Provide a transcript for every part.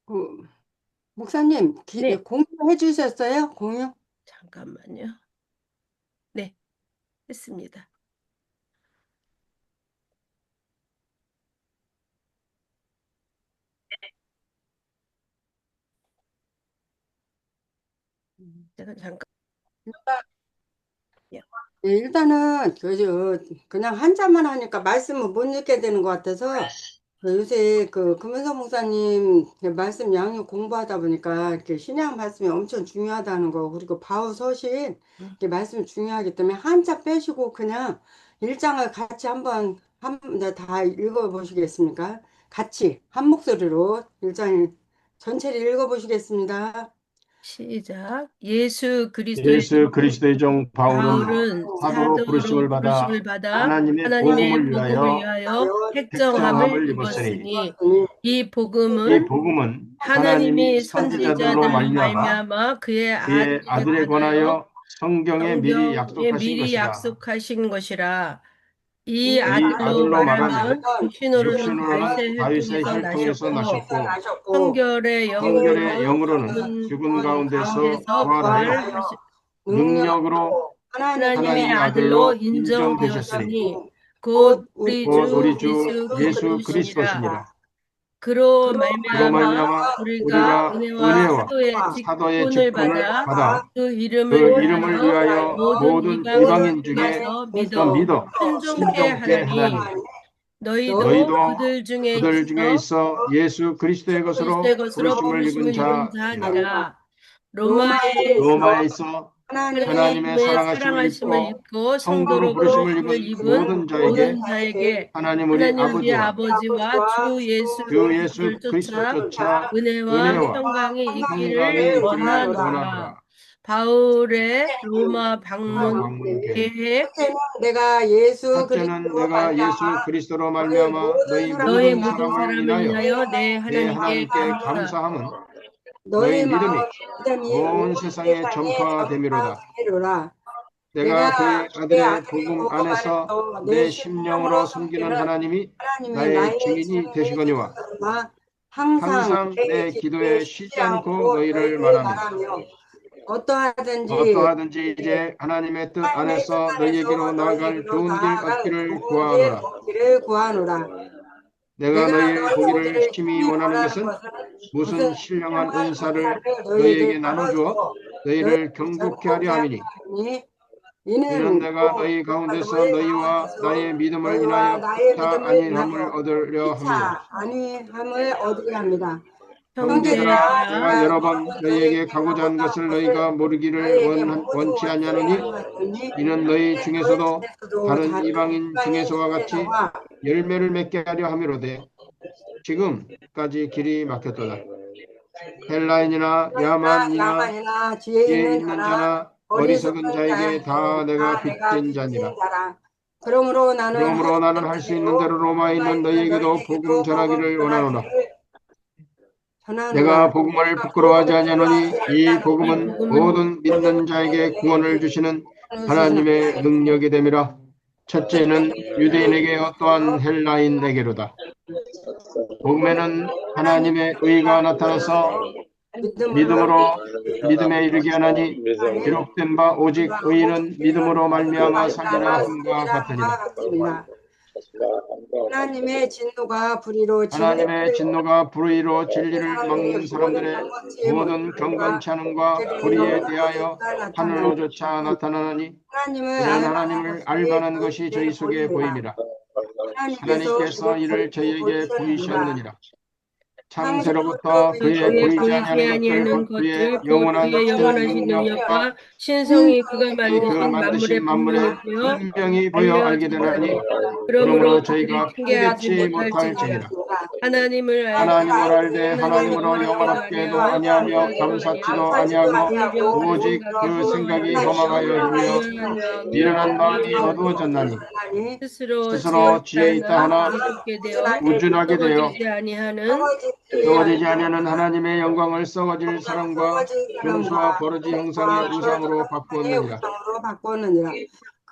그, 목사님, 네, 공유해 주셨어요? 공유? 잠깐만요. 네, 했습니다. 제가 잠깐요. 네, 일단은 그냥 한자만 하니까 말씀을 못 읽게 되는 것 같아서 요새 금은석 목사님 말씀 양육 공부하다 보니까 이렇게 신약 말씀이 엄청 중요하다는 거, 그리고 바울 서신 이렇게 말씀이 중요하기 때문에 한자 빼시고 그냥 일장을 같이 다 읽어보시겠습니까? 같이 한 목소리로 일장 전체를 읽어보시겠습니다. 시작. 예수 그리스도의 예수 그리스도의 종 바울은 바울은 사도로 사도로 부르심을 받아 부르심을 받아 하나님의 하나님의 복음을 복음을 위하여 위하여 택정함을 택정함을 입었으니 입었으니 이 이 복음은 복음은 하나님이 하나님이 선지자들로 선지자들로 말미암아 말미암아 그의 그의 아들에 아들에 관하여 관하여 성경에 미리 성경에 약속하신 미리 것이라. 약속하신 것이라. 이 이 아들로 아들로 말하면 말하면 육신으로는 육신으로는 다윗의 다윗의 혈통에서 혈통에서 나셨고 나셨고 성결의 성결의 영으로는 영으로는 죽은 가운데서 가운데서 부활하여 부활하시 능력으로 하나님의 하나님의 아들로 아들로 인정되셨으니 인정되었으니 곧 곧 우리 우리 곧 주 우리 주 예수 예수 그리스도시니라. 그리스도시니라. 그로 그로 말미암아 말미암아 우리가 우리가 은혜와 은혜와 사도의 사도의 직분을 직분을 받아 받아 그 이름을 그 이름을 위하여 위하여 모든 모든 이방인 이방인 중에 중에서 또 믿어 믿어 순종케 순종케 하나니 하나니. 너희도 너희도 그들 중에 그들 중에 있어 있어 예수 그리스도의 그리스도의 것으로 것으로 부르심을 입은 부르심을 입은 자니라. 자니라. 로마에 로마에 로마에 있어 하나님의 하나님의 사랑하심을 사랑하심을 입고 입고 성도로 성도로 부르심을 부르심을 입은 입은 모든 자에게 모든 자에게 하나님 우리 하나님 우리 아버지와 아버지와 주 예수 주 예수 그리스도를 쫓아 그리스도조차 은혜와 은혜와 평강이 있기를 평강이 있기를 원하노라. 원하노라. 바울의 로마 로마 방문 방문 계획. 계획. 첫째는 내가 예수 그리스도로 말미암아 너희 너희 모든 모든 사람을 사람을 인하여 위하여 내 내 하나님께 하나님께 감사. 감사함은 너희 너희 마음 믿음이 믿음이 온 온 세상에 세상에 전파되미로다. 전파되리라. 내가 내가 그의 내 아들의 아들의 복음 복음 안에서 안에서 내 내 심령으로 심령으로 섬기는 섬기는 하나님이 하나님이 나의 나의 증인이 증인이 되시거니와 되시거니와 항상 항상 내 내 기도에 기도에 쉬지 쉬지 않고 않고 너희를 너희를 말하며 말하며 어떠하든지 어떠하든지 이제 하나님의 뜻 하나님의 뜻 안에서 너희에게로 안에서 나아갈 너희에게로 좋은 길 나아갈 얻기를 좋은 길 구하노라. 얻기를 구하노라. 내가 내가 너희 보기를 너희를 심히 힘이 원하는 원하는 것은 것은 무슨 무슨 신령한 신령한 은사를 은사를 너희에게 너희에게 나눠주어 나눠주어 너희를 너희를 경고케 하려 전복케 하려 함이니 하니 이는 이는 내가 또 너희 내가 가운데서 너희 너희와 가운데서 나의 믿음을 너희와 인하여 나의 피차 믿음을 안일함을 인하여 얻으려 함이라. 피차 아니함을 얻으려 합니다. 형제들아, 형제들아, 내가 내가 여러 여러 번 번 너희에게 너희에게 가고자 하는 가고자 한 것을 것을 너희가 모르기를 너희에게 모두 원치 원치 아니하노니 아니하노니 이는 너희 너희 중에서도 중에서도 다른 다른 이방인 이방인 중에서와 같이 중에서와 열매를 맺게 하려 함이로되 지금까지 길이 막혔도다. 헬라인이나 야만이나 야만이나 지혜 지혜 있는 있는 자나 자나 어리석은 어리석은 자에게 자에게 다 내가 다 내가 빚진 빚진 자니라. 자라. 그러므로 나는 할 그러므로 수 나는 할 있는 수 있는 대로 대로 로마에 로마에 있는 있는 너희에게도 복음 너희에게도 복음 전하기를 원하노라. 내가 전하노라. 복음을 내가 부끄러워하지 복음을 아니하노니 부끄러워하지 이 않으니 이 복음은 복음은 모든 믿는 모든 자에게 구원을 자에게 주시는 구원을 주시는 하나님의 하나님의 능력이 됨이라. 첫째는 유대인에게 또한 뜻이요 헬라인에게로다. 복음에는 하나님의 의가 나타나서 믿음으로 믿음으로 믿음에 이르게 하나니 기록된 바 오직 의인은 믿음으로 말미암아 살리라 함과 같으니라. 같으니라. 하나님의 진노가 불의로 하나님의 진리를 진노가 불의로 그 진리를 막는 사람들이 모든 사람들의 경건치 모든 경건치 못함과 않음과 죄를 불의에 넘는 대하여 것으로 나타나니 하늘로조차 나타나니 하나님을 이는 알만한 하나님을 것이 알만한 것이 저희 저희에게 속에 보이니라. 보임이라. 하나님께서 하나님께서 이를 이를 저희에게 저희에게 보이셨느니라. 보이셨느니라. 창세로부터 창세로부터 그의 그의 그의 보이지 보이지 아니하는 것들 아니하는 곧 그의 것들 곧 영원한 그의 큰 영원하신 능력과 능력과 신성이 그가 그 만드신 만물에 만드신 분명히 만물에 보여 분명히 보여 알게 되나니 알려지더라. 그러므로 그러므로 그들이 저희가 핑계하지 판결치 못할지니라. 못할지니라. 하나님을 하나님을 알되 알되 하나님으로 하나님으로 영원하게도 영원하게도 아니하며 아니하며 감사하기도 아니하고 감사치도 아니하고 오히려 그 오직 생각이 그 생각이 허망하여 허망하여 이르며 미련한 마음이 어두워졌나니 스스로 지혜 스스로 있다 지혜 있다 하나 하나 우습게 되어 우준하게 되어 썩어지지 아니하는 썩어지지 아니하는 하나님의 영광을 썩어질 사람과 썩어진 분수와 사람과 버러지 형상의 원수와 그런 우상으로 형상의 바꾸었느니라. 우상으로 바꾸었느니라.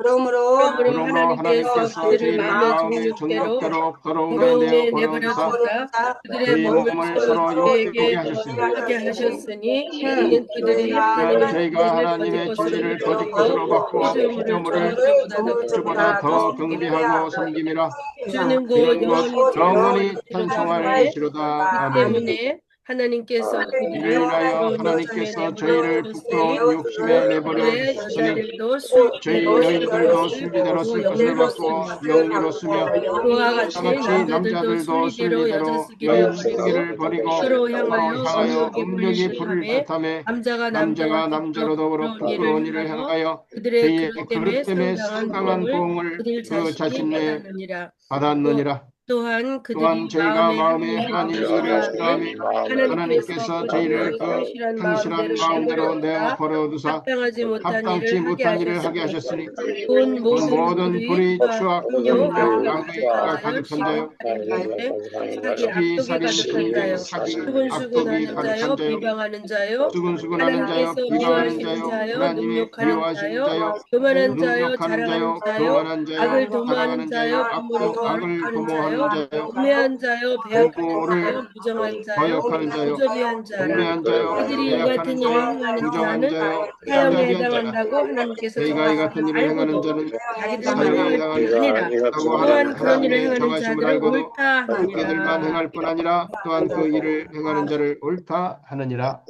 그러므로 그러므로 하나님께서 그들을 저희를 마음의 마음의 정욕대로 정욕대로 더러움에 더러움에 내어 내버려 버려두사 두사 그들의 저희 몸을 몸을 서로 서로 저에게 욕되게 하셨으니 하게 하셨으니 이는 그들이 저희가 하나님의 하나님의 거짓 진리를 것으로 거짓 것으로 받고 피조물을 피조물을 저주보다 주보다 더 경배하고 경비하고 섬김이라. 주는 곧 이는 것 영원히 영원히 찬송하시리로다 찬송할 하매 것이로다. 이 아멘. 때문에 하나님께서 이를 그들을 인하여 부끄러운 욕심에 하나님께서 내버려 저희를 두셨으니 부끄러운 욕심에 내버려 그들의 두셨으니 여자들도 저희 술기대로 쓸 여인들도 것을 술비대로 쓸 또 것을 영리로 받고 쓰며 영리로 쓰며 그와 같이 다같이 남자들도 남자들도 순리대로 여자 순리대로 쓰기를 여인 버리고 쓰기를 버리고 서로 서로 향하여 향하여 음욕에 음욕이 불릴 불을 듯하며 듯하며 남자가 남자와 남자가 더불어 남자로 더불어 부끄러운 일을 부끄러운 일을 행하여 행하여 그들의 저희의 그릇 때문에 그릇 때문에 상당한 상당한 보응을 보응을 그들 그 자신이 자신의 받았느니라. 받았느니라. 또한 또한 그들이 저희가 마음에 마음에 하나님을 하나님 싫어하니 이를 싫어하며 하나님께서 하나님께서 저희를 그들을 그 성실한 성실한 마음대로 마음대로 내어 내버려두사 버려두사 합당하지 못한 합당치 일을 하게 못한 일을 하게 하셨으니 하셨으니 본 그 모든 모든 불의 불의 추악 음료 음욕 가득한 악의가 자여 가득한 자요 시기 살인 전쟁 사기 시기 악독이 살인 가득한 전쟁 자여 사기 악독이 수근수근하는 가득한 자여 자요 비방하는 자여 수근수근하는 자요 하나님께서 비방하는 미워하시는 자요 자여 하나님이 능욕하는 미워하시는 자여 자요 교만한 자여 능욕하는 자랑하는 자요 자여 교만한 자요 악을 도모하는 자랑하는 자요 자여 부모를 악을 거역하는 도모하는 자여 자요 우매한 자여 배역하는 부모를 자여 무정한 자여 거역하는 자요 무자비한 자라 우매한 자요 그들이 이 배역하는 같은 일을 자요 행하는 부정한 자는 자요 사형에 무자비한 자라. 해당한다고 하나님께서 저희가 이 정하심을 같은 일을 행하는 알고도 자는 자기들만 사형에 행할 뿐 아니라 해당한다고 또한 그런 일을 하나님의 행하는 정하심을 자들을 알고도 옳다 그들만 하느니라. 행할 뿐 아니라 또한 그 일을 행하는 자를 옳다 하느니라.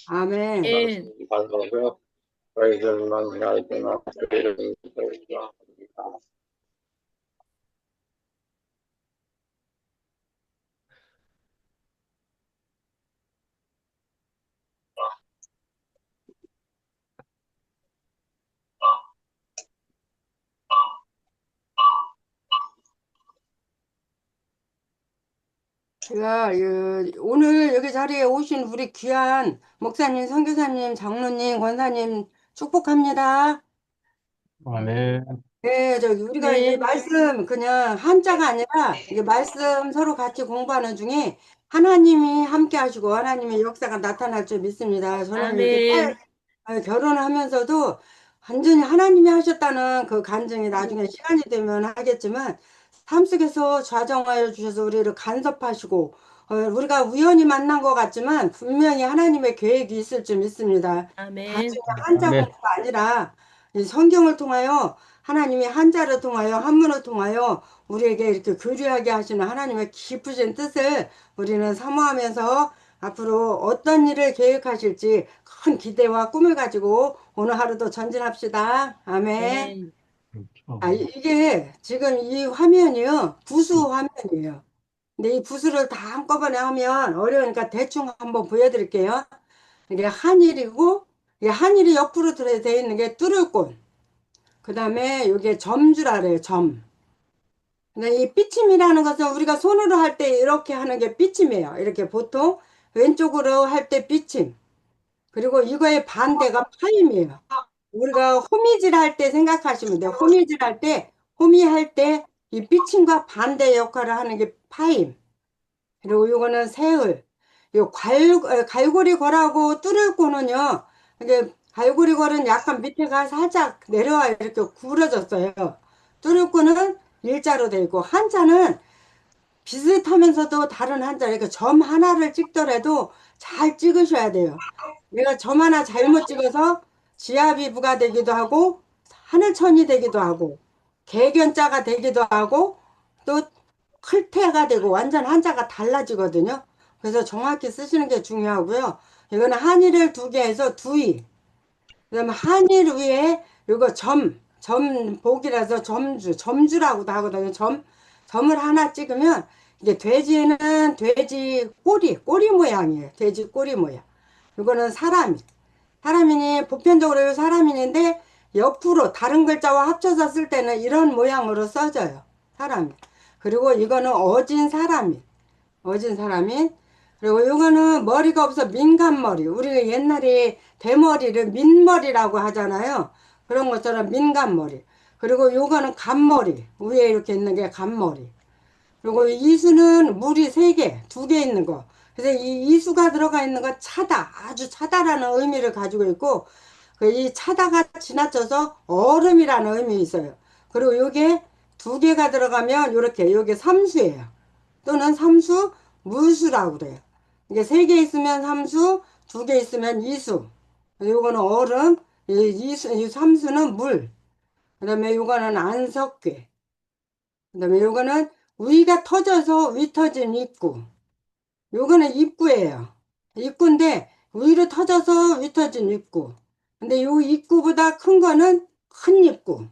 아멘. 예. 제가 오늘 여기 자리에 오신 우리 귀한 목사님, 선교사님, 장로님, 권사님 축복합니다. 아멘. 네, 저기 우리가 이 네. 말씀 그냥 한자가 아니라 이게 말씀 서로 같이 공부하는 중에 하나님이 함께 하시고 하나님의 역사가 나타날 줄 믿습니다. 저는 이렇게 아멘. 결혼하면서도 완전히 하나님이 하셨다는 그 간증이 나중에 시간이 되면 하겠지만 삶 속에서 좌정하여 주셔서 우리를 간섭하시고 우리가 우연히 만난 것 같지만 분명히 하나님의 계획이 있을 줄 믿습니다. 아멘. 단순히 한자 아멘. 공부가 아니라 이 성경을 통하여 하나님이 한자를 통하여 한문을 통하여 우리에게 이렇게 교류하게 하시는 하나님의 깊으신 뜻을 우리는 사모하면서 앞으로 어떤 일을 계획하실지 큰 기대와 꿈을 가지고 오늘 하루도 전진합시다. 아멘. 아멘. 이게 지금 이 화면이요. 부수 화면이에요. 근데 이 부수를 다 한꺼번에 하면 어려우니까 대충 한번 보여드릴게요. 이게 한일이고, 이게 한일이 옆으로 되어 있는 게 뚫을꽃. 그 다음에 이게 점주라 그래요. 점. 근데 이 삐침이라는 것은 우리가 손으로 할 때 이렇게 하는 게 삐침이에요. 이렇게 보통 왼쪽으로 할 때 삐침. 그리고 이거의 반대가 파임이에요. 우리가 호미질 할 때 생각하시면 돼요. 호미질 할 때, 호미할 때 이 삐침과 반대 역할을 하는 게 파임. 그리고 이거는 새을. 요 갈고리 걸하고 뚫을 거는요. 이게 갈고리 걸은 약간 밑에가 살짝 내려와 이렇게 구부러졌어요. 뚫을 거는 일자로 돼 있고 한자는 비슷하면서도 다른 한자. 그러니까 점 하나를 찍더라도 잘 찍으셔야 돼요. 내가 점 하나 잘못 찍어서 지아비부가 되기도 하고 하늘천이 되기도 하고 개견자가 되기도 하고 또 클테가 되고 완전 한자가 달라지거든요. 그래서 정확히 쓰시는 게 중요하고요. 이거는 한의를 두 개 해서 두의. 그다음에 한일 위에 이거 점복이라서 점주라고도 하거든요. 점을 하나 찍으면 이게 돼지는 돼지 꼬리 모양이에요. 돼지 꼬리 모양. 이거는 사람이니 보편적으로 사람인데 옆으로 다른 글자와 합쳐서 쓸 때는 이런 모양으로 써져요. 사람이. 그리고 이거는 어진 사람인. 그리고 이거는 머리가 없어 민간머리. 우리가 옛날에 대머리를 민머리라고 하잖아요. 그런 것처럼 민간머리. 그리고 요거는 간머리. 위에 이렇게 있는 게 간머리. 그리고 이수는 물이 세 개, 두 개 있는 거. 그래서 이 이수가 들어가 있는 거 차다. 아주 차다라는 의미를 가지고 있고, 이 차다가 지나쳐서 얼음이라는 의미 있어요. 그리고 요게 두 개가 들어가면 요렇게 요게 삼수예요. 또는 삼수 물수라고 그래요. 이게 세 개 있으면 삼수, 두 개 있으면 이수. 요거는 얼음, 이 삼수는 물. 그다음에 요거는 안석괴. 그다음에 요거는 위가 터져서 위 터진 입구. 요거는 입구예요. 입구인데 위로 터져서 위 터진 입구. 근데 요 입구보다 큰 거는 큰 입구.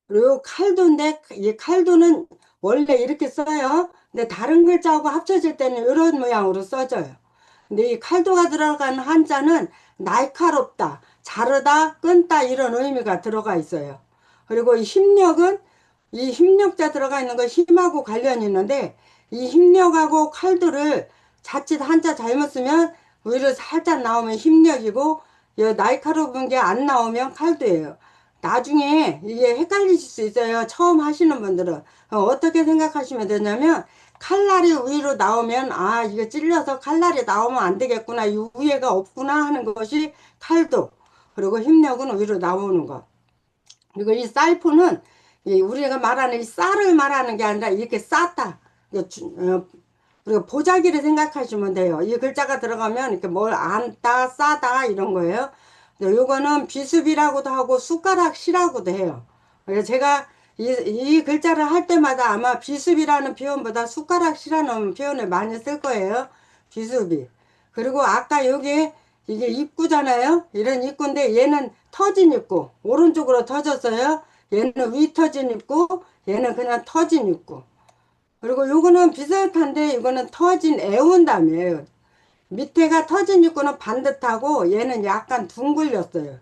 그리고 칼도인데 이 칼도는 원래 이렇게 써요. 근데 다른 글자하고 합쳐질 때는 이런 모양으로 써져요. 근데 이 칼도가 들어간 한자는 날카롭다, 자르다, 끊다 이런 의미가 들어가 있어요. 그리고 이 힘력은 이 힘력자 들어가 있는 거 힘하고 관련이 있는데 이 힘력하고 칼도를 자칫 한자 잘못 쓰면 위로 살짝 나오면 힘력이고 이 날카로운 게 안 나오면 칼도예요. 나중에 이게 헷갈리실 수 있어요. 처음 하시는 분들은. 어떻게 생각하시면 되냐면 칼날이 위로 나오면 아 이거 찔려서 칼날이 나오면 안 되겠구나. 이 위에가 없구나 하는 것이 칼도. 그리고 힘력은 위로 나오는 것. 그리고 이 쌀포는 우리가 말하는 이 쌀을 말하는 게 아니라 이렇게 쌌다. 그리고 보자기를 생각하시면 돼요. 이 글자가 들어가면 이렇게 뭘 안다, 싸다 이런 거예요. 요거는 비수비라고도 하고 숟가락시라고도 해요. 그래서 제가 이 글자를 할 때마다 아마 비수비라는 표현보다 숟가락시라는 표현을 많이 쓸 거예요. 비수비. 그리고 아까 여기 이게 입구잖아요. 이런 입구인데 얘는 터진 입구. 오른쪽으로 터졌어요. 얘는 위 터진 입구. 얘는 그냥 터진 입구. 그리고 요거는 비슷한데 이거는 터진 애운담이에요. 밑에가 터진 입구는 반듯하고 얘는 약간 둥글렸어요.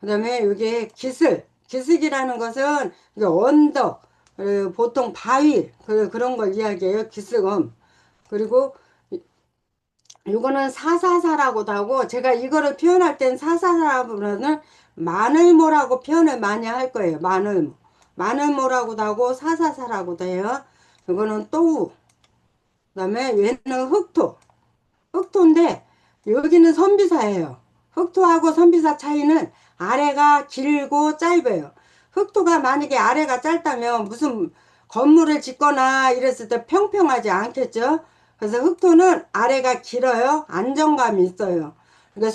그 다음에 이게 기슬. 기슭이라는 것은 이게 언덕, 보통 바위, 그런 걸 이야기해요. 기슭음. 그리고 이거는 사사사라고도 하고 제가 이거를 표현할 땐 사사사보다는 마늘모라고 표현을 많이 할 거예요. 마늘모. 마늘모라고도 하고 사사사라고도 해요. 이거는 또우. 그 다음에 얘는 흑토. 흑토인데 여기는 선비사예요. 흑토하고 선비사 차이는 아래가 길고 짧아요. 흑토가 만약에 아래가 짧다면 무슨 건물을 짓거나 이랬을 때 평평하지 않겠죠. 그래서 흑토는 아래가 길어요. 안정감이 있어요. 그러니까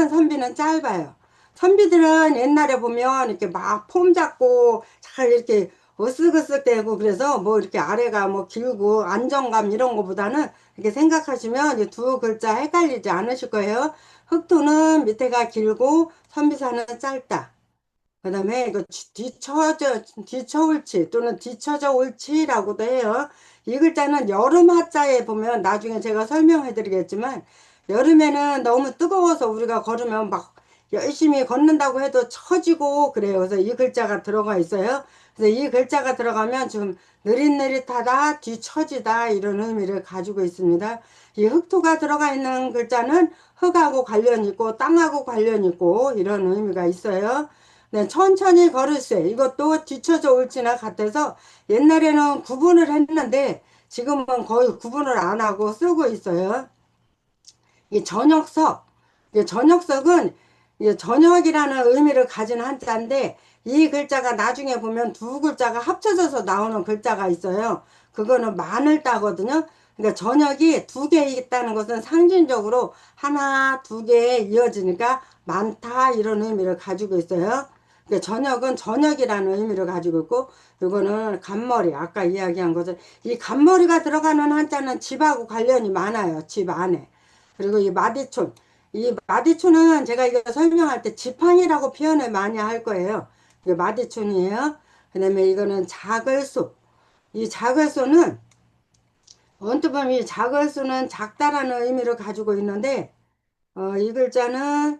선비는 짧아요. 선비들은 옛날에 보면 이렇게 막 폼 잡고 잘 이렇게 으쓱으쓱대고 그래서 뭐 이렇게 아래가 뭐 길고 안정감 이런 거보다는 이렇게 생각하시면 이 두 글자 헷갈리지 않으실 거예요. 흑토는 밑에가 길고 선비사는 짧다. 그 다음에 이거 뒤처울치 또는 뒤처져 옳지라고도 해요. 이 글자는 여름 하자에 보면 나중에 제가 설명해 드리겠지만 여름에는 너무 뜨거워서 우리가 걸으면 막 열심히 걷는다고 해도 처지고 그래요. 그래서 이 글자가 들어가 있어요. 그래서 이 글자가 들어가면 좀 느릿느릿하다, 뒤처지다 이런 의미를 가지고 있습니다. 이 흑토가 들어가 있는 글자는 흙하고 관련 있고 땅하고 관련 있고 이런 의미가 있어요. 네, 천천히 걸을세. 이것도 뒤쳐져 올지나 같아서 옛날에는 구분을 했는데 지금은 거의 구분을 안 하고 쓰고 있어요. 이 저녁석. 이 저녁석은 이 저녁이라는 의미를 가진 한자인데 이 글자가 나중에 보면 두 글자가 합쳐져서 나오는 글자가 있어요. 그거는 마늘 따거든요. 그러니까 저녁이 두 개 있다는 것은 상징적으로 하나, 두 개에 이어지니까 많다 이런 의미를 가지고 있어요. 그러니까 저녁은 저녁이라는 의미를 가지고 있고 이거는 간머리 아까 이야기한 것은 이 간머리가 들어가는 한자는 집하고 관련이 많아요. 집 안에. 그리고 이 마디촌. 이 마디촌은 제가 이거 설명할 때 지팡이라고 표현을 많이 할 거예요. 이게 마디촌이에요. 그 다음에 이거는 작을소. 이 작을소는 언뜻 보면 이 작을소는 작다라는 의미를 가지고 있는데 이 글자는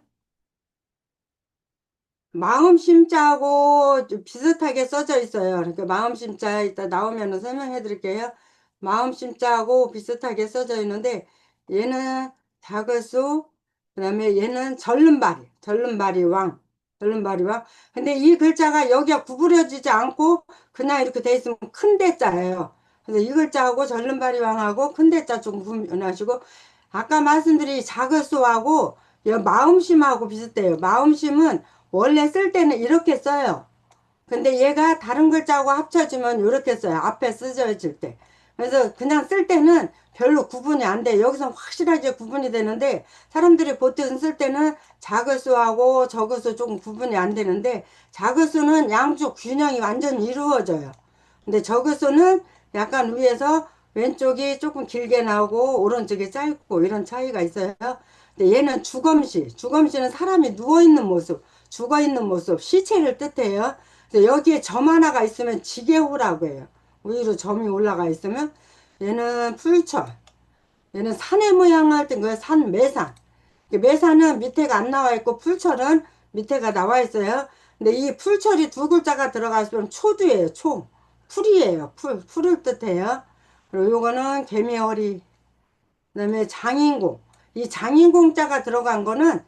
마음심자하고 좀 비슷하게 써져 있어요. 그러니까 마음심자 이따 나오면 설명해 드릴게요. 마음심자하고 비슷하게 써져 있는데 얘는 작을소 그 다음에 얘는 절름발이 왕 절름발이 왕 근데 이 글자가 여기가 구부려지지 않고 그냥 이렇게 돼 있으면 큰 대자예요. 그래서 이 글자하고 절름발이 왕하고 큰 대자 좀 구분하시고 아까 말씀드린 작을소하고 이 마음심하고 비슷해요. 마음심은 원래 쓸 때는 이렇게 써요. 근데 얘가 다른 글자하고 합쳐지면 이렇게 써요. 앞에 쓰여질 때. 그래서 그냥 쓸 때는 별로 구분이 안 돼. 여기서 확실하게 구분이 되는데 사람들이 보통 쓸 때는 작을수하고 적을수 조금 구분이 안 되는데 작을수는 양쪽 균형이 완전히 이루어져요. 근데 적을수는 약간 위에서 왼쪽이 조금 길게 나오고 오른쪽이 짧고 이런 차이가 있어요. 근데 얘는 주검시. 주검시는 사람이 누워있는 모습, 죽어있는 모습, 시체를 뜻해요. 그래서 여기에 점 하나가 있으면 지게호라고 해요. 위로 점이 올라가 있으면 얘는 풀철. 얘는 산의 모양을 뜬 거예요. 산 매산. 매산은 밑에가 안 나와 있고 풀철은 밑에가 나와 있어요. 근데 이 풀철이 두 글자가 들어가 있으면 초두예요. 초. 풀이에요. 풀. 풀을 뜻해요. 그리고 요거는 개미허리. 그다음에 장인공. 이 장인공자가 들어간 거는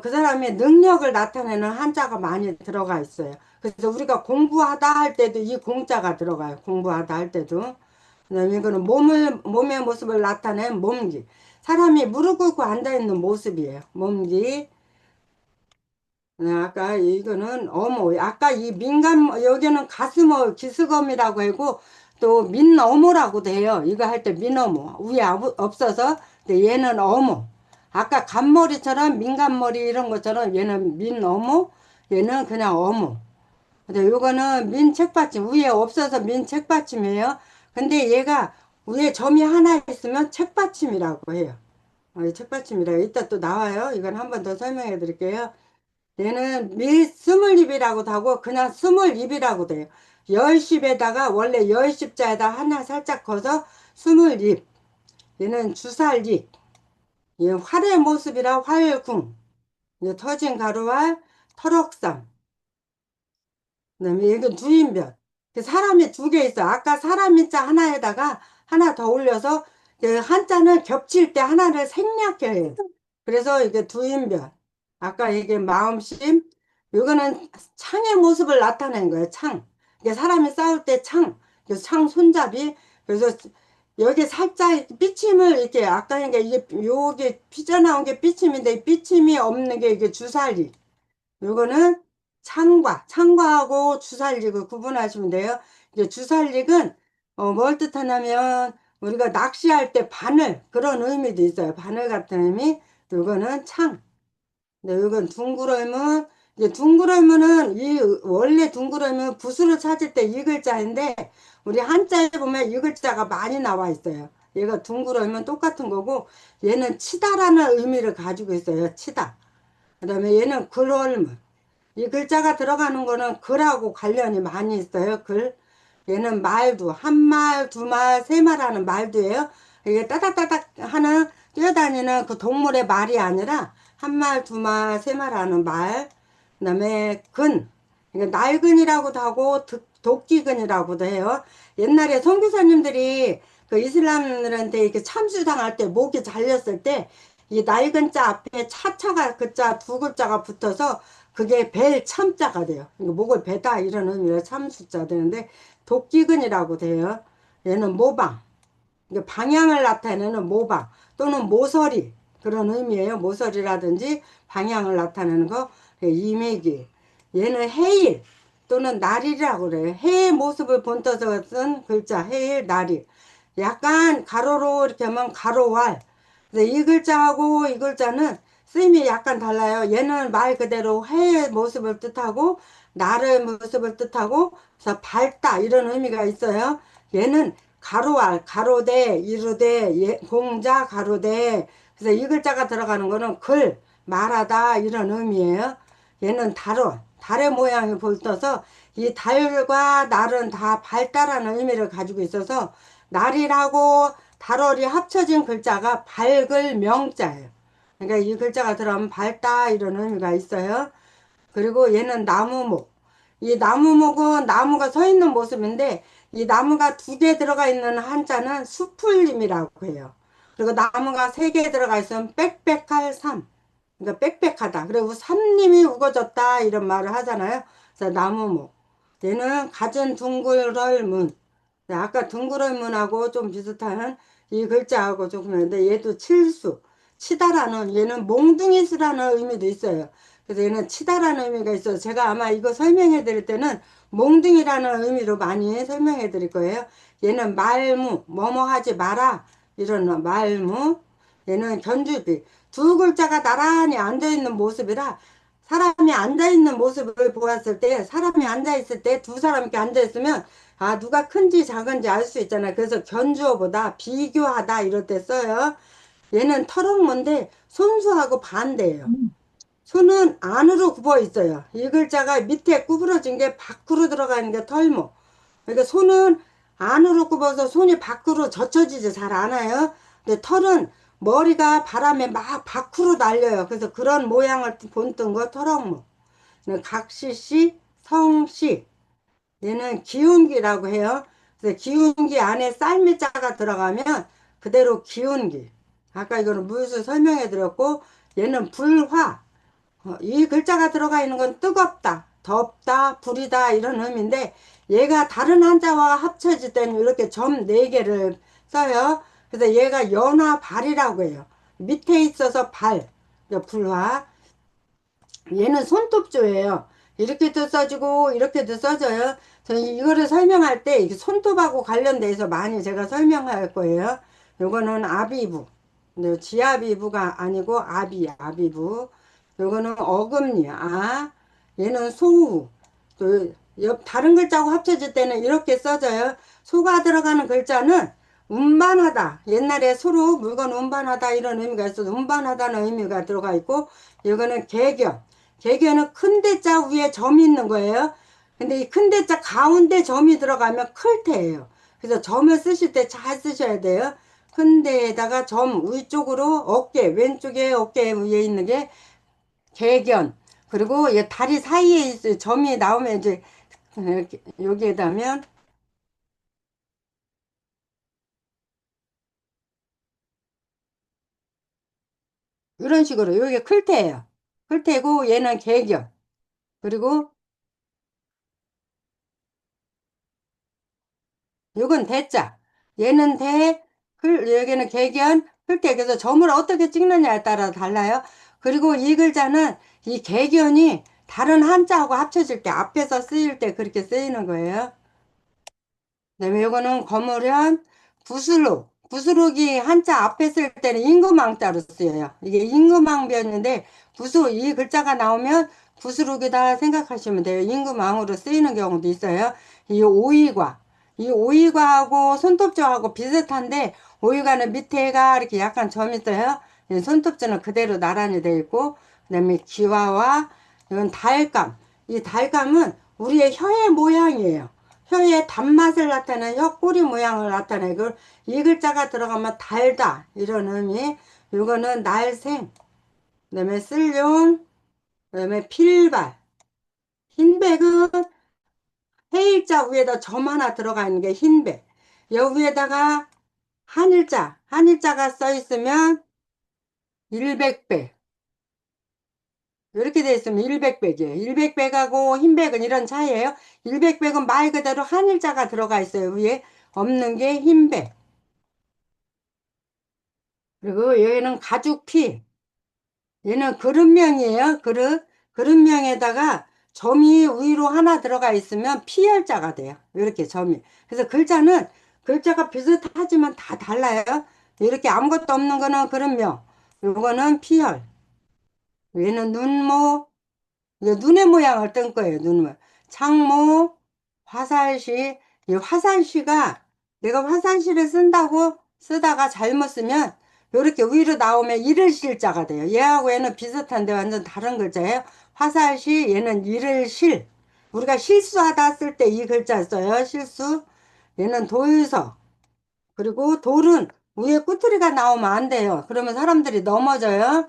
그 사람의 능력을 나타내는 한자가 많이 들어가 있어요. 그래서 우리가 공부하다 할 때도 이 공자가 들어가요. 공부하다 할 때도. 그다음에 이거는 몸의 모습을 나타낸 몸기. 사람이 무릎 꿇고 앉아있는 모습이에요. 몸기. 아까 이거는 어모. 아까 이 민감, 여기는 가슴어, 기스검이라고 하고, 또 민어모라고도 해요. 이거 할 때 민어모. 위에 없어서, 근데 얘는 어모. 아까 간머리처럼 민간머리 이런 것처럼 얘는 민어모, 얘는 그냥 어모. 근데 요거는 민책받침. 위에 없어서 민책받침이에요. 근데 얘가 위에 점이 하나 있으면 책받침이라고 해요. 책받침이라 이따 또 나와요. 이건 한 번 더 설명해 드릴게요. 얘는 스물입이라고도 하고 그냥 스물입이라고 돼요. 열십에다가 원래 열십자에다 하나 살짝 커서 스물입. 얘는 주살입. 얘 활의 모습이라 활궁. 얘 터진 가루와 터럭삼. 그다음에 이건 두인변. 사람이 두 개 있어. 아까 사람이 자 하나에다가 하나 더 올려서 한자는 겹칠 때 하나를 생략해 해요. 그래서 이게 두인변. 아까 이게 마음심. 이거는 창의 모습을 나타낸 거예요. 창. 이게 사람이 싸울 때 창. 그래서 창 손잡이. 그래서 여기 살짝 삐침을 이렇게 아까 이게 요게 삐져나온 게 삐침인데 이 삐침이 없는 게 이게 주사리. 요거는 창과하고 주살릭을 구분하시면 돼요. 이제 주살릭은 뭘 뜻하냐면 우리가 낚시할 때 바늘 그런 의미도 있어요. 바늘 같은 의미. 요거는 창. 근데 요건 둥그러면 이제 둥그러면은 이 원래 둥그러면 부수를 찾을 때 이 글자인데 우리 한자에 보면 이 글자가 많이 나와 있어요. 얘가 둥그러면 똑같은 거고 얘는 치다라는 의미를 가지고 있어요. 치다. 그다음에 얘는 글얼물. 이 글자가 들어가는 거는 글하고 관련이 많이 있어요. 글. 얘는 말도 한 말, 두 말, 세 말 하는 말도예요. 이게 따닥따닥 하는 뛰어다니는 그 동물의 말이 아니라 한 말, 두 말, 세 말 하는 말. 그다음에 근. 이게 날근이라고도 하고 도끼근이라고도 해요. 옛날에 선교사님들이 그 이슬람들한테 이렇게 참수당할 때 목이 잘렸을 때 이 낡은자 앞에 차차가 글자 두 글자가 붙어서 그게 벨 참자가 돼요. 이거 목을 베다 이런 의미로 참수자 되는데 도끼근이라고 돼요. 얘는 모방. 이게 방향을 나타내는 모방 또는 모서리 그런 의미예요. 모서리라든지 방향을 나타내는 거. 이매기. 얘는 해일 또는 날이라고 그래요. 해의 모습을 본떠서 쓴 글자 해일 날이. 약간 가로로 이렇게 하면 가로왈. 그래서 이 글자하고 이 글자는 쓰임이 약간 달라요. 얘는 말 그대로 해의 모습을 뜻하고 날의 모습을 뜻하고 그래서 밝다 이런 의미가 있어요. 얘는 가로알 가로대 이루대 공자 가로대. 그래서 이 글자가 들어가는 거는 글 말하다 이런 의미예요. 얘는 달의 모양이 볼떠서 이 달과 날은 다 밝다라는 의미를 가지고 있어서 날이라고 달월이 합쳐진 글자가 밝을 명자예요. 그러니까 이 글자가 들어가면 밝다 이런 의미가 있어요. 그리고 얘는 나무목. 이 나무목은 나무가 서 있는 모습인데 이 나무가 두 개 들어가 있는 한자는 수풀림이라고 해요. 그리고 나무가 세 개 들어가 있으면 빽빽할 삶. 그러니까 빽빽하다. 그리고 삼림이 우거졌다 이런 말을 하잖아요. 그래서 나무목. 얘는 가진 둥글얼문. 아까 둥그럴문하고 좀 비슷한 이 글자하고 조금 있는데 얘도 칠수. 치다라는, 얘는 몽둥이스라는 의미도 있어요. 그래서 얘는 치다라는 의미가 있어요. 제가 아마 이거 설명해 드릴 때는 몽둥이라는 의미로 많이 설명해 드릴 거예요. 얘는 말무, 뭐뭐 하지 마라, 이런 말무. 얘는 견주비. 두 글자가 나란히 앉아있는 모습이라, 사람이 앉아있는 모습을 보았을 때, 사람이 앉아있을 때 두 사람 이렇게 앉아있으면 아, 누가 큰지 작은지 알 수 있잖아요. 그래서 견주어보다 비교하다 이럴 때 써요. 얘는 털옥무인데 손수하고 반대예요. 손은 안으로 굽어 있어요. 이 글자가 밑에 구부러진 게 밖으로 들어가는 게 털무. 그러니까 손은 안으로 굽어서 손이 밖으로 젖혀지지 잘 않아요. 근데 털은 머리가 바람에 막 밖으로 날려요. 그래서 그런 모양을 본뜬 거 털옥무. 각시씨, 성씨. 얘는 기운기라고 해요. 그래서 기운기 안에 쌀미자가 들어가면 그대로 기운기. 아까 이거는 무엇을 설명해 드렸고, 얘는 불화. 이 글자가 들어가 있는 건 뜨겁다, 덥다, 불이다 이런 의미인데, 얘가 다른 한자와 합쳐질 때는 이렇게 점 4개를 써요. 그래서 얘가 연화발이라고 해요. 밑에 있어서 발, 불화. 얘는 손톱조예요. 이렇게도 써지고 이렇게도 써져요. 저는 이거를 설명할 때 이게 손톱하고 관련돼서 많이 제가 설명할 거예요. 요거는 아비부. 근데 지아비부가 아니고 아비부. 요거는 어금니, 얘는 소우. 또 다른 글자하고 합쳐질 때는 이렇게 써져요. 소가 들어가는 글자는 운반하다. 옛날에 소로 물건 운반하다 이런 의미가 있어서 운반하다는 의미가 들어가 있고, 이거는 개견. 개견은 큰 대자 위에 점이 있는 거예요. 근데 이 큰 대자 가운데 점이 들어가면 클테예요. 그래서 점을 쓰실 때 잘 쓰셔야 돼요. 큰 데에다가 점 위쪽으로 어깨, 왼쪽에 어깨 위에 있는 게 개견. 그리고 이 다리 사이에 있어요. 점이 나오면 이제 이렇게 여기에다 하면 이런 식으로 여기 클테예요. 클테고 얘는 개견. 그리고 요건 대자. 얘는 대, 여기는 개견, 클테. 그래서 점을 어떻게 찍느냐에 따라 달라요. 그리고 이 글자는 이 개견이 다른 한자하고 합쳐질 때 앞에서 쓰일 때 그렇게 쓰이는 거예요. 그다음에 요거는 거무련, 구슬록. 구슬록이 한자 앞에 쓸 때는 임금왕자로 쓰여요. 이게 임금왕변인데 이 글자가 나오면 구슬록이다 생각하시면 돼요. 임금왕으로 쓰이는 경우도 있어요. 이 오이과. 이 오이과하고 손톱조하고 비슷한데 오이과는 밑에가 이렇게 약간 점이 있어요. 이 손톱조는 그대로 나란히 되어 있고, 그다음에 기와와 이건 달감. 이 달감은 우리의 혀의 모양이에요. 혀의 단맛을 나타내는 혀 꼬리 모양을 나타내고, 이 글자가 들어가면 달다 이런 의미. 이거는 날생. 그다음에 쓸룡. 그다음에 필발. 흰백은 해일자 위에다 점 하나 들어가 있는 게 흰백. 여기 위에다가 한일자가 써 있으면 일백백. 이렇게 돼 있으면 일백백이에요. 일백백하고 흰백은 이런 차이예요. 일백백은 말 그대로 한일자가 들어가 있어요. 위에 없는 게 흰백. 그리고 여기는 가죽피. 얘는 그릇명이에요. 그릇명에다가 점이 위로 하나 들어가 있으면 피열자가 돼요. 이렇게 점이. 그래서 글자가 비슷하지만 다 달라요. 이렇게 아무것도 없는 거는 그릇명. 요거는 피열. 얘는 눈모. 이거 눈의 모양을 뜬 거예요. 눈을. 창모, 화살시. 이 화살시가 내가 화살시를 쓰다가 잘못 쓰면 이렇게 위로 나오면 이를 실자가 돼요. 얘하고 얘는 비슷한데 완전 다른 글자예요. 화살시, 얘는 이를 실. 우리가 실수하다 쓸 때 이 글자 써요. 실수. 얘는 도유서. 그리고 돌은 위에 꾸트리가 나오면 안 돼요. 그러면 사람들이 넘어져요.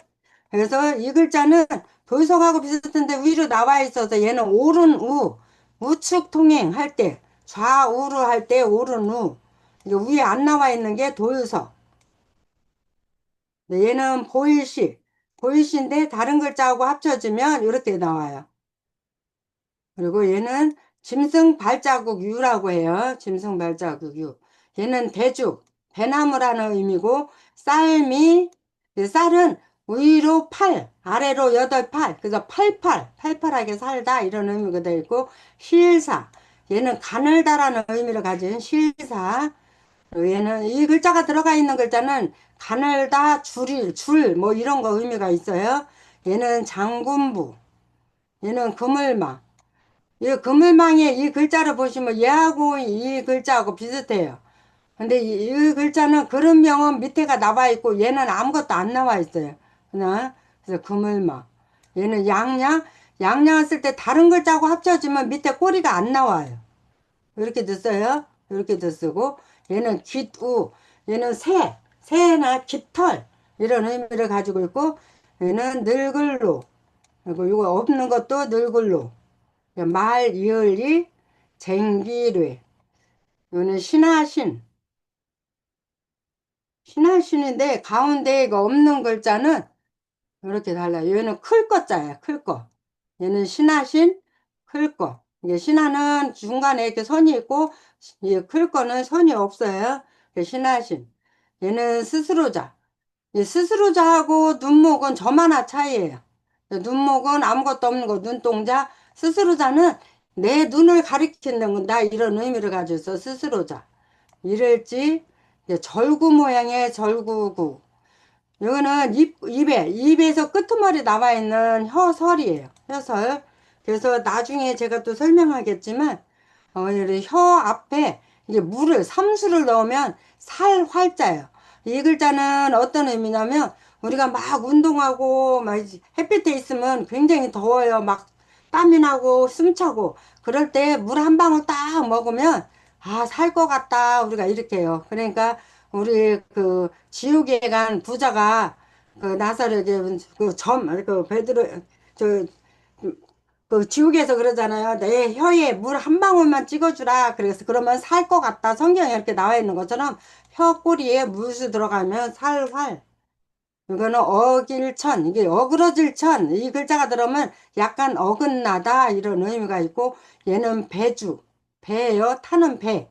그래서 이 글자는 돌석하고 비슷한데 위로 나와 있어서 얘는 오른 우측 통행 할 때, 좌우로 할 때 오른 우. 이게 위에 안 나와 있는 게 돌석. 얘는 보일시인데 다른 글자하고 합쳐지면 이렇게 나와요. 그리고 얘는 짐승 발자국 유라고 해요. 짐승 발자국 유. 얘는 대죽, 배나무라는 의미고, 쌀미. 쌀은 위로 8, 아래로 8, 8. 그래서 88하게 살다 이런 의미가 되어 있고, 실사. 얘는 가늘다라는 의미를 가진 실사. 얘는 이 글자가 들어가 있는 글자는 가늘다, 뭐 이런 거 의미가 있어요. 얘는 장군부. 얘는 그물망. 이 그물망에 이 글자를 보시면 얘하고 이 글자하고 비슷해요. 근데 이 글자는 그릇명은 밑에가 나와 있고 얘는 아무것도 안 나와 있어요. 그냥 그래서 그물망. 얘는 양양 쓸 때 다른 글자하고 합쳐지면 밑에 꼬리가 안 나와요. 이렇게도 써요. 이렇게도 쓰고 얘는 깃우. 얘는 새나 깃털 이런 의미를 가지고 있고 얘는 늙을로. 그리고 이거 없는 것도 늙을로. 말, 이을리, 쟁기뢰. 이거는 신하신인데 가운데 이거 없는 글자는 이렇게 달라요. 얘는 클 거자예요. 클 거. 얘는 신하신, 클 거. 이게 신하는 중간에 이렇게 선이 있고 이 클 거는 선이 없어요. 신하신. 얘는 스스로자. 이 스스로자하고 눈목은 점 하나 차이예요. 눈목은 아무것도 없는 거 눈동자. 스스로자는 내 눈을 가리키는 건다 이런 의미를 가지고 있어. 스스로자. 이럴지 절구 모양의 절구구. 이거는 입에서 끄트머리 나와 있는 혀설이에요. 혀설. 그래서 나중에 제가 또 설명하겠지만, 이렇게 혀 앞에 이게 삼수를 넣으면 살활자예요. 이 글자는 어떤 의미냐면, 우리가 막 운동하고, 막 햇빛에 있으면 굉장히 더워요. 막 땀이 나고, 숨차고. 그럴 때 물 한 방울 딱 먹으면, 아, 살 것 같다. 우리가 이렇게 해요. 그러니까, 우리 그 지옥에 간 부자가 그 나사렛에 베드로 저 그 지옥에서 그러잖아요. 내 혀에 물 한 방울만 찍어주라. 그래서 그러면 살 것 같다. 성경에 이렇게 나와 있는 것처럼 혀 꼬리에 물수 들어가면 살활. 이거는 어길천, 이게 어그러질 천. 이 글자가 들어오면 약간 어긋나다 이런 의미가 있고 얘는 배예요. 타는 배.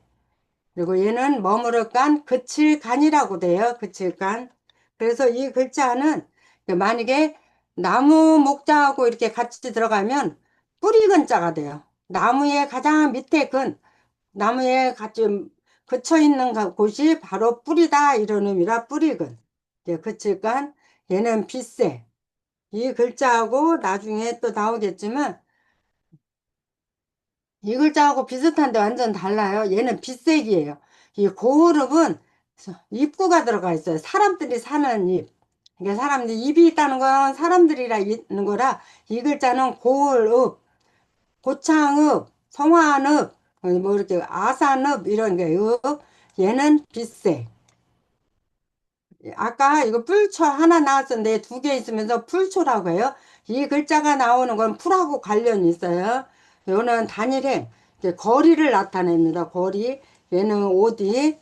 그리고 얘는 머무를 간, 그칠 간이라고 돼요. 그칠 간. 그래서 이 글자는 만약에 나무 목자하고 이렇게 같이 들어가면 뿌리 근자가 돼요. 나무의 가장 밑에 나무에 같이 그쳐 있는 곳이 바로 뿌리다 이런 의미라 뿌리근. 그칠 간. 얘는 빗새. 이 글자하고 나중에 또 나오겠지만 이 글자하고 비슷한데 완전 달라요. 얘는 빗색이에요. 이 고흐룹은 입구가 들어가 있어요. 사람들이 사는 입. 이게 사람들이 입이 있다는 건 사람들이라 있는 거라 이 글자는 고을읍, 고창읍, 성화읍, 뭐 이렇게 아산읍 이런 게 읍. 얘는 빗색. 아까 이거 풀초 하나 나왔었는데 두 개 있으면서 풀초라고 해요. 이 글자가 나오는 건 풀하고 관련이 있어요. 이거는 단일행, 이제 거리를 나타냅니다. 거리. 얘는 어디.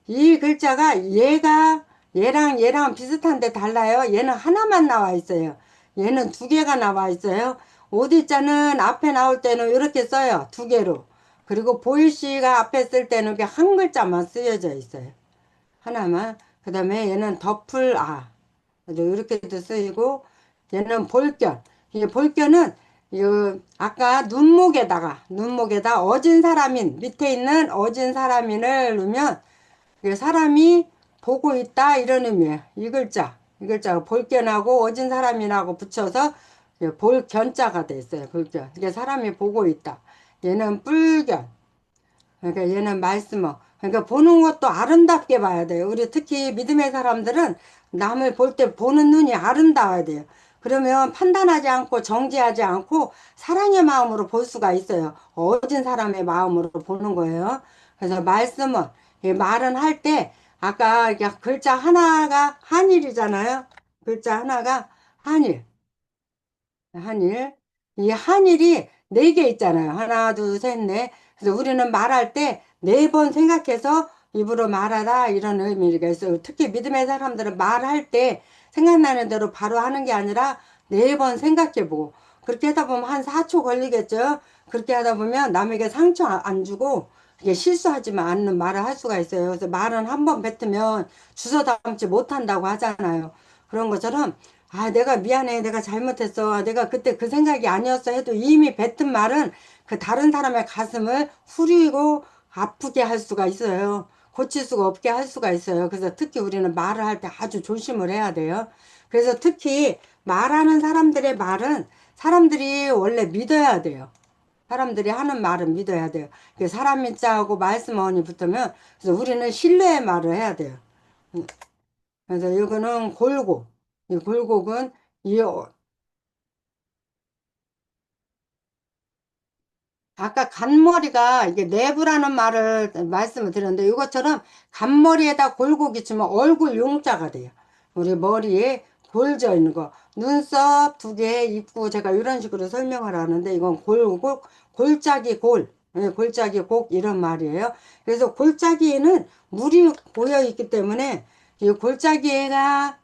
이 글자가 얘랑 비슷한데 달라요. 얘는 하나만 나와 있어요. 얘는 두 개가 나와 있어요. 어디자는 앞에 나올 때는 이렇게 써요. 두 개로. 그리고 보이시가 앞에 쓸 때는 이렇게 한 글자만 쓰여져 있어요. 하나만. 그 다음에 얘는 이렇게도 쓰이고, 얘는 볼견. 이 볼견은, 아까 눈목에다 어진 사람인, 밑에 있는 어진 사람인을 넣으면, 이게 사람이 보고 있다, 이런 의미예요. 이 글자가 볼견하고 어진 사람인하고 붙여서, 볼견자가 됐어요. 볼견. 이게 사람이 보고 있다. 얘는 뿔견. 그러니까 얘는 말씀어. 그러니까 보는 것도 아름답게 봐야 돼요. 우리 특히 믿음의 사람들은 남을 볼 때 보는 눈이 아름다워야 돼요. 그러면 판단하지 않고 정지하지 않고 사랑의 마음으로 볼 수가 있어요. 어진 사람의 마음으로 보는 거예요. 그래서 말씀은, 이 말은 할 때 아까 글자 하나가 한일이잖아요. 글자 하나가 한일. 한일. 이 한일이 네 개 있잖아요. 하나, 둘, 셋, 넷. 그래서 우리는 말할 때 네 번 생각해서 입으로 말하라 이런 의미가 있어요. 특히 믿음의 사람들은 말할 때 생각나는 대로 바로 하는 게 아니라 네 번 생각해보고 그렇게 하다 보면 한 4초 걸리겠죠. 그렇게 하다 보면 남에게 상처 안 주고 이게 실수하지만 않는 말을 할 수가 있어요. 그래서 말은 한 번 뱉으면 주워 담지 못한다고 하잖아요. 그런 것처럼 아, 내가 미안해. 내가 잘못했어. 내가 그때 그 생각이 아니었어 해도 이미 뱉은 말은 그 다른 사람의 가슴을 후리고 아프게 할 수가 있어요. 고칠 수가 없게 할 수가 있어요. 그래서 특히 우리는 말을 할 때 아주 조심을 해야 돼요. 그래서 특히 말하는 사람들의 말은 사람들이 원래 믿어야 돼요. 사람들이 하는 말은 믿어야 돼요. 사람 믿자하고 말씀 어원이 붙으면 그래서 우리는 신뢰의 말을 해야 돼요. 그래서 이거는 골곡. 이 골곡은 이 아까 간머리가 이게 내부라는 말을 말씀을 드렸는데 이것처럼 간머리에다 골고기 치면 얼굴 용자가 돼요. 우리 머리에 골져 있는 거. 눈썹 두 개 있고 제가 이런 식으로 설명을 하는데 이건 골곡, 골짜기 골. 예, 골짜기 곡 이런 말이에요. 그래서 골짜기에는 물이 고여 있기 때문에 이 골짜기에가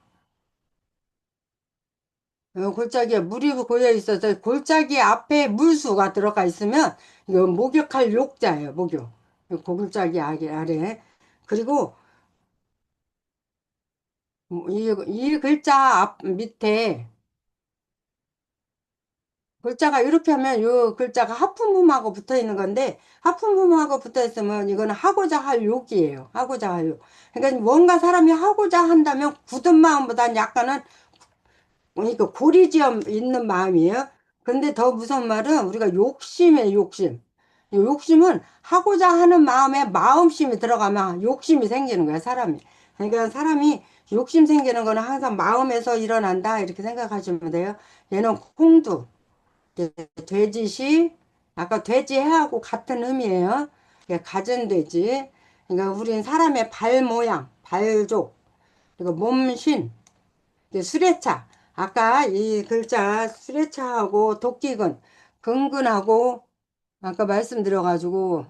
골짜기에 물이 고여 있어서 골짜기 앞에 물수가 들어가 있으면 이거 목욕할 욕자예요. 목욕. 골짜기 아래. 그리고 이 글자 앞 밑에 글자가 이렇게 하면 이 글자가 하품음하고 붙어 있는 건데 하품음하고 붙어 있으면 이거는 하고자 할 욕이에요. 하고자 할 욕. 그러니까 뭔가 사람이 하고자 한다면 굳은 마음보다는 약간은 그러니까 고리지엄 있는 마음이에요. 근데 더 무서운 말은 우리가 욕심이에요, 욕심. 이 욕심은 하고자 하는 마음에 마음심이 들어가면 욕심이 생기는 거야, 사람이. 그러니까 사람이 욕심 생기는 거는 항상 마음에서 일어난다, 이렇게 생각하시면 돼요. 얘는 홍두, 돼지시, 아까 돼지해하고 같은 의미예요. 이게 가진 돼지. 그러니까 우리는 사람의 발 모양, 발족, 그리고 몸신, 수레차. 아까 이 글자 수레차하고 도끼근, 근근하고 아까 말씀드려가지고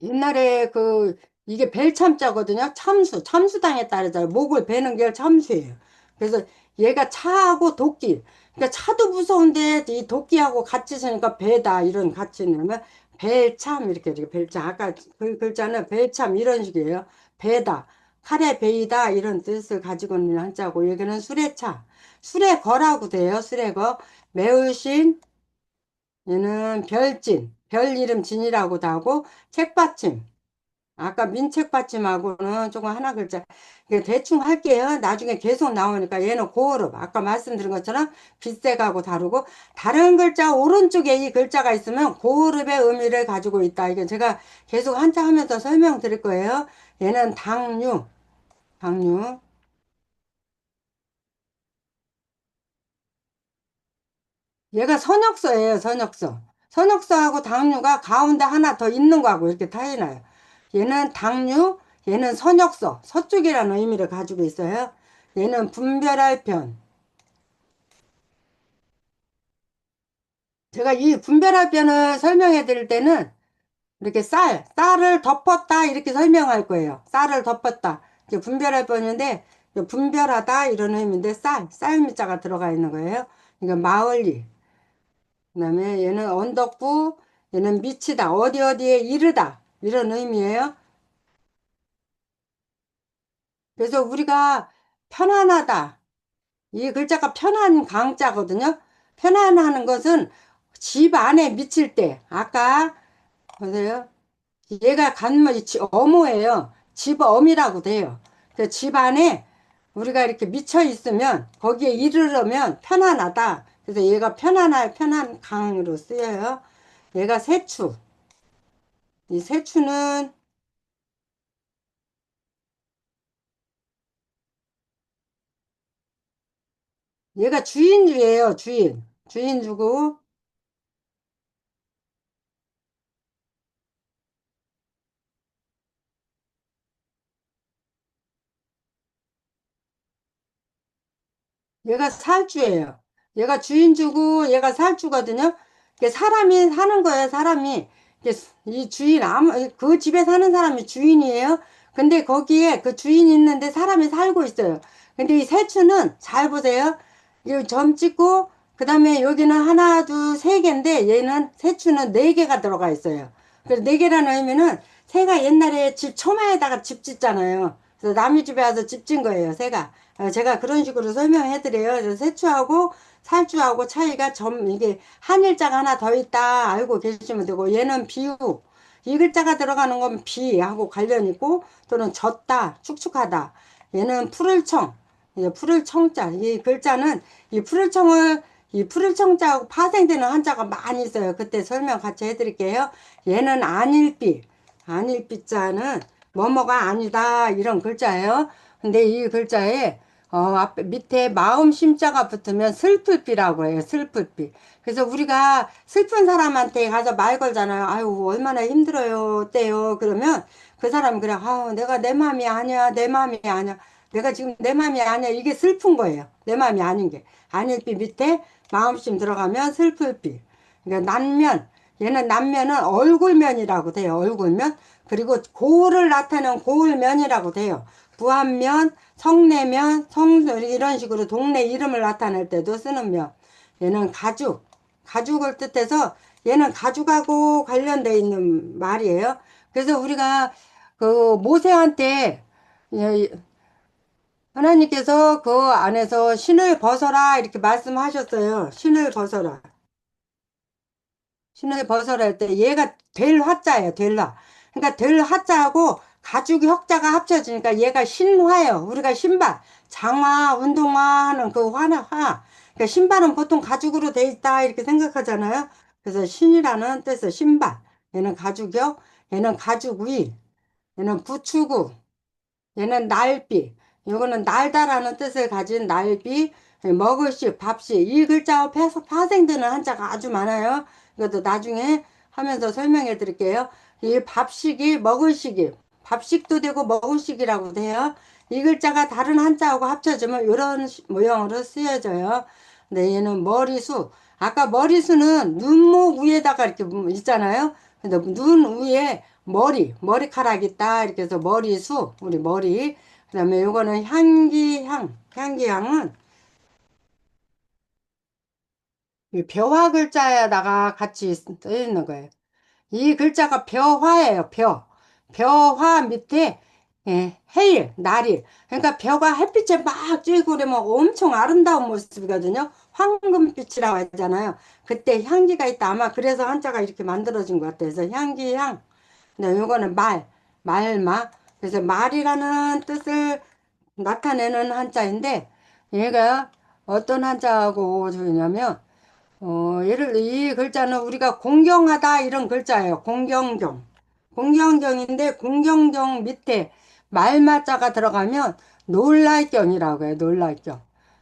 옛날에 이게 벨참자거든요. 참수, 참수당에 따르잖아요. 목을 베는 게 참수예요. 그래서 얘가 차하고 도끼. 그러니까 차도 무서운데 이 도끼하고 같이 서니까 배다 이런 같이 넣으면 벨참 이렇게 벨참. 아까 그 글자는 벨참 이런 식이에요. 배다. 칼에 베이다 이런 뜻을 가지고 있는 한자고 여기는 수레차. 수레거라고 돼요. 수레거. 매우신 얘는 별진. 별 이름 진이라고도 하고 책받침. 아까 민책받침하고는 조금 하나 글자 이게 대충 할게요. 나중에 계속 나오니까 얘는 고어로 아까 말씀드린 것처럼 빛색하고 다르고 다른 글자 오른쪽에 이 글자가 있으면 고어급의 의미를 가지고 있다. 이게 제가 계속 한자 하면서 설명드릴 거예요. 얘는 당류, 당류. 얘가 선역서예요, 선역서. 선역서하고 당류가 가운데 하나 더 있는 거하고 이렇게 타이나요. 얘는 당류, 얘는 선역서, 서쪽이라는 의미를 가지고 있어요. 얘는 분별할 편. 제가 이 분별할 편을 설명해 드릴 때는 이렇게 쌀을 덮었다 이렇게 설명할 거예요. 쌀을 덮었다. 이게 분별할 편인데 분별하다 이런 의미인데 쌀미자가 들어가 있는 거예요. 이거 마을리. 그다음에 얘는 언덕부, 얘는 미치다, 어디 어디에 이르다 이런 의미예요. 그래서 우리가 편안하다 이 글자가 편한 강자거든요. 편안하는 것은 집 안에 미칠 때 아까 보세요. 얘가 간머리 어모예요. 집어음이라고 돼요. 집 안에 우리가 이렇게 미쳐 있으면 거기에 이르려면 편안하다. 그래서 얘가 편한 강으로 쓰여요. 얘가 세추. 이 세추는 얘가 주인주예요. 주인. 주인주고 얘가 살주예요. 얘가 주인주고 얘가 살주거든요. 이게 사람이 사는 거예요, 사람이. 이게 이 주인, 그 집에 사는 사람이 주인이에요. 근데 거기에 그 주인이 있는데 사람이 살고 있어요. 근데 이 세추는 잘 보세요. 이 점 찍고, 그 다음에 여기는 하나, 둘, 세 개인데 얘는 세추는 네 개가 들어가 있어요. 그래서 네 개라는 의미는 새가 옛날에 집 처마에다가 집 짓잖아요. 그래서 남의 집에 와서 집 짓은 거예요, 새가. 제가 그런 식으로 설명해 드려요. 그래서 세추하고 살주하고 차이가 이게 한일자가 하나 더 있다 알고 계시면 되고, 얘는 비유. 이 글자가 들어가는 건 비하고 관련 있고, 또는 젖다, 축축하다. 얘는 푸를 청. 푸를 청자. 이 글자는 이 푸를 청자하고 파생되는 한자가 많이 있어요. 그때 설명 같이 해드릴게요. 얘는 안일비. 안일비자는 뭐뭐가 아니다. 이런 글자예요. 근데 이 글자에 앞에 밑에 마음 심자가 붙으면 슬플비라고 해요. 슬플비. 그래서 우리가 슬픈 사람한테 가서 말 걸잖아요. 아유, 얼마나 힘들어요. 어때요? 그러면 그 사람이 그래. 아유, 내가 내 마음이 아니야. 내 마음이 아니야. 내가 지금 내 마음이 아니야. 이게 슬픈 거예요. 내 마음이 아닌 게. 안일비 밑에 마음심 들어가면 슬플비. 그러니까 난면. 얘는 난면은 얼굴면이라고 돼요. 얼굴면. 그리고 고을을 나타내는 고을면이라고 돼요. 부안면, 성내면, 이런 식으로 동네 이름을 나타낼 때도 쓰는 면. 얘는 가죽, 가죽을 뜻해서 얘는 가죽하고 관련돼 있는 말이에요. 그래서 우리가 그 모세한테 하나님께서 그 안에서 신을 벗어라 이렇게 말씀하셨어요. 신을 벗어라. 신을 벗어라 할 때 얘가 될 화자예요. 될 화. 그러니까 될 화자하고 가죽 혁자가 합쳐지니까 얘가 신화예요. 우리가 신발, 장화, 운동화 하는 그 화. 그러니까 신발은 보통 가죽으로 돼 있다 이렇게 생각하잖아요. 그래서 신이라는 뜻의 신발. 얘는 가죽이요. 얘는 가죽 위. 얘는 부추구. 얘는 날비. 이거는 날다라는 뜻을 가진 날비. 먹을식, 밥식. 이 글자와 파생되는 한자가 아주 많아요. 이것도 나중에 하면서 설명해 드릴게요. 이 밥식이 먹을식이. 밥식도 되고 먹을식이라고 돼요. 이 글자가 다른 한자하고 합쳐지면 이런 모형으로 쓰여져요. 근데 얘는 머리수. 아까 머리수는 눈목 위에다가 이렇게 있잖아요. 근데 눈 위에 머리카락 있다. 이렇게 해서 머리수, 우리 머리. 그 다음에 요거는 향기향. 향기향은 이 벼화 글자에다가 같이 써 있는 거예요. 이 글자가 벼화예요, 벼. 벼화 밑에, 해일, 날일. 그러니까 벼가 햇빛에 막 쬐고 그러면 엄청 아름다운 모습이거든요. 황금빛이라고 하잖아요. 그때 향기가 있다. 아마 그래서 한자가 이렇게 만들어진 것 같아요. 그래서 향기향. 네, 요거는 말마. 그래서 말이라는 뜻을 나타내는 한자인데, 얘가 어떤 한자하고 저냐면, 이 글자는 우리가 공경하다 이런 글자예요. 공경경. 공경경인데, 공경경 밑에 말마자가 들어가면 놀랄경이라고 해요. 놀랄경.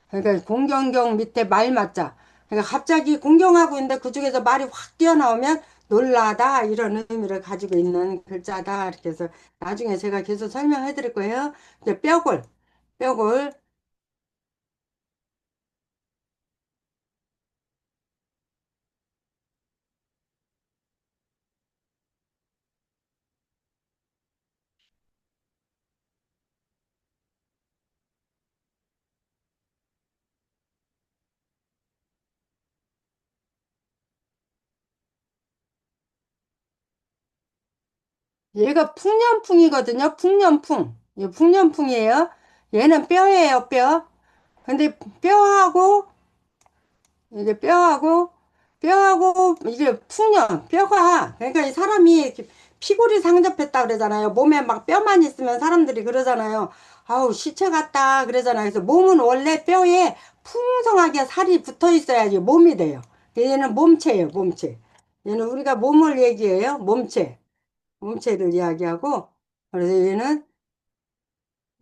그러니까 공경경 밑에 말마자. 그러니까 갑자기 공경하고 있는데 그 중에서 말이 확 튀어나오면 놀라다 이런 의미를 가지고 있는 글자다. 이렇게 해서 나중에 제가 계속 설명해 드릴 거예요. 이제 뼈골. 뼈골. 얘가 풍년풍이거든요. 풍년풍. 얘 풍년풍이에요. 얘는 뼈예요, 뼈. 근데 뼈하고 이게 이게 풍년 뼈가 그러니까 이 사람이 이렇게 피골이 상접했다 그러잖아요. 몸에 막 뼈만 있으면 사람들이 그러잖아요. 아우 시체 같다 그러잖아요. 그래서 몸은 원래 뼈에 풍성하게 살이 붙어 있어야지 몸이 돼요. 얘는 몸체예요, 몸체. 얘는 우리가 몸을 얘기해요, 몸체. 몸체를 이야기하고 그래서 얘는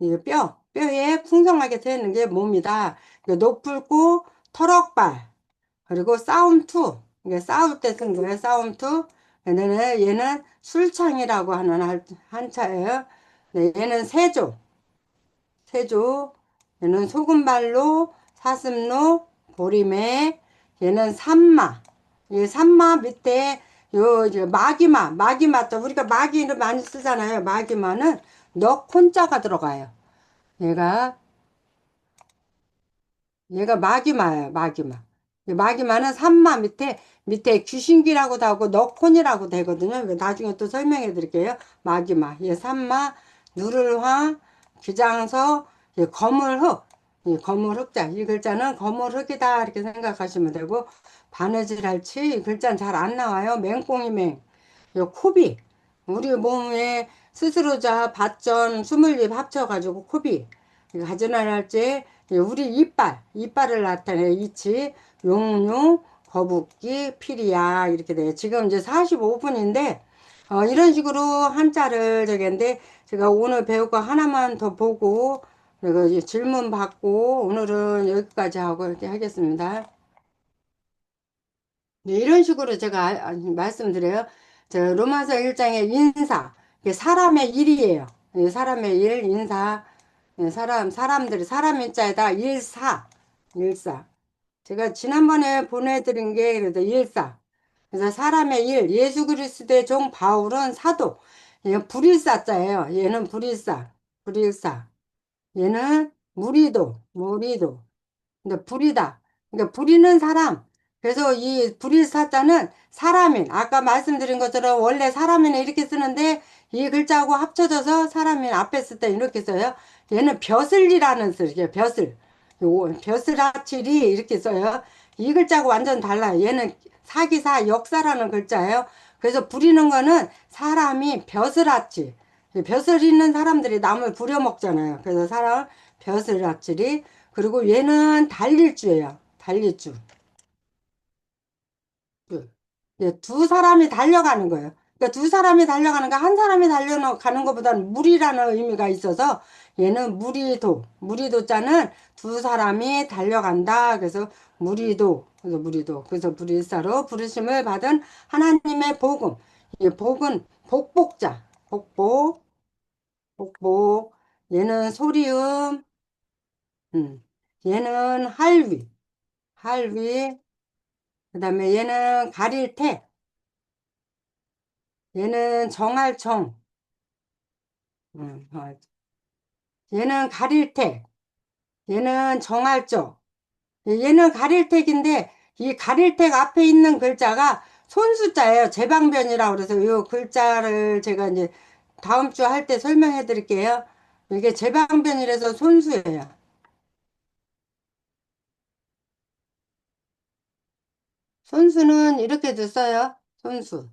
이 뼈에 풍성하게 되는 게 몸이다. 높을고 터럭발 그리고 싸움투. 이게 싸울 때 쓴 거예요. 싸움투. 얘는 술창이라고 하는 한자예요. 네, 얘는 세조. 세조. 얘는 소금발로, 사슴로, 보리매. 얘는 산마. 이 산마 밑에 요 이제 마기마 또 우리가 마기를 많이 쓰잖아요. 마기마는 넉 혼자가 들어가요. 얘가 얘가 마기마예요. 마기마. 이 마기마는 산마 밑에 귀신기라고도 하고 넉혼이라고 되거든요. 나중에 또 설명해 드릴게요. 마기마, 얘 산마, 누를화, 기장서, 이 거물흑, 이 거물흑자. 이 글자는 거물흑이다 이렇게 생각하시면 되고, 바느질할치 이 글자는 잘 안 나와요. 맹꽁이맹, 요 코비. 우리 몸에 스스로자, 밭전, 스물입 합쳐가지고 코비. 가지런할지 우리 이빨을 나타내 이치, 용용, 거북기, 피리야 이렇게 돼요. 지금 이제 45분인데 이런 식으로 한자를 저기인데 제가 오늘 배울 거 하나만 더 보고 그리고 이제 질문 받고 오늘은 여기까지 하고 이렇게 하겠습니다. 네, 이런 식으로 제가 말씀드려요. 저 로마서 1장의 인사, 이게 사람의 일이에요. 예, 사람의 일, 인사, 예, 사람들이 사람 인자에다 일사. 제가 지난번에 보내드린 게 그래도 일사. 그래서 사람의 일, 예수 그리스도의 종 바울은 사도. 얘 불일사자예요. 얘는 불일사. 얘는 무리도. 근데 불이다. 그러니까 부리는 사람. 그래서 이 불일사자는 사람인. 아까 말씀드린 것처럼 원래 사람인을 이렇게 쓰는데 이 글자하고 합쳐져서 사람인 앞에 쓸 때 이렇게 써요. 얘는 벼슬이라는 뜻이에요. 벼슬. 벼슬아칠이 이렇게 써요. 이 글자하고 완전 달라요. 얘는 사기사 역사라는 글자예요. 그래서 부리는 거는 사람이 벼슬아치. 벼슬 있는 사람들이 남을 부려먹잖아요. 그래서 벼슬아칠이 그리고 얘는 달릴주예요. 달릴주. 예, 두 사람이 달려가는 거예요. 그러니까 두 사람이 달려가는 거, 한 사람이 달려가는 것보다는 무리라는 의미가 있어서 얘는 무리도자는 두 사람이 달려간다. 그래서 무리도. 그래서 불일사로 부르심을 받은 하나님의 복음. 이 복은 복복자. 복복. 얘는 소리음, 얘는 할위. 그 다음에 얘는 가릴태, 얘는 정할청, 음, 어, 얘는 가릴태, 얘는 정할적, 얘는 가릴택인데 이 가릴택 앞에 있는 글자가 손수자예요. 제방변이라고 그래서 이 글자를 제가 이제 다음 주 할 때 설명해 드릴게요. 이게 제방변이라서 손수예요. 손수는 이렇게도 써요. 손수.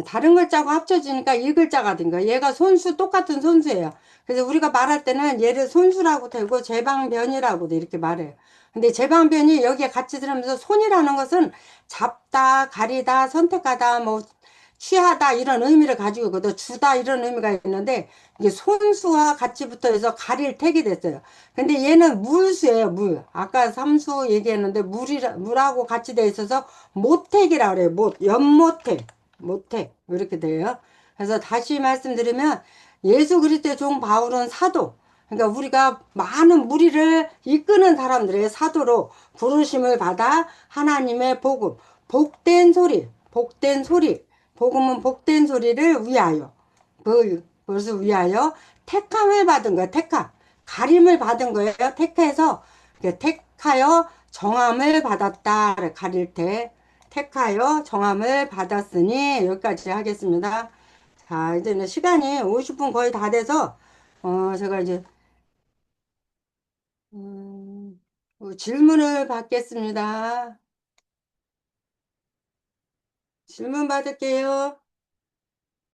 다른 글자하고 합쳐지니까 이 글자가 된 거야. 얘가 손수, 똑같은 손수예요. 그래서 우리가 말할 때는 얘를 손수라고 되고 제방변이라고도 이렇게 말해요. 근데 제방변이 여기에 같이 들으면서 손이라는 것은 잡다, 가리다, 선택하다, 뭐 취하다 이런 의미를 가지고 있거든. 주다 이런 의미가 있는데 이게 손수와 같이 붙어서 가릴 택이 됐어요. 근데 얘는 물수예요, 물. 아까 삼수 얘기했는데 물하고 같이 돼 있어서 모택이라 그래요. 연모택. 못해. 이렇게 돼요. 그래서 다시 말씀드리면 예수 그리스도의 종 바울은 사도. 그러니까 우리가 많은 무리를 이끄는 사람들의 사도로 부르심을 받아 하나님의 복음, 복된 소리, 복음은 복된 소리를 위하여, 그것을 위하여 택함을 받은 거예요. 가림을 받은 거예요. 택해서 택하여 정함을 받았다. 가릴 때. 택하여 정함을 받았으니 여기까지 하겠습니다. 자, 이제는 시간이 50분 거의 다 돼서 제가 이제 질문을 받겠습니다. 질문 받을게요.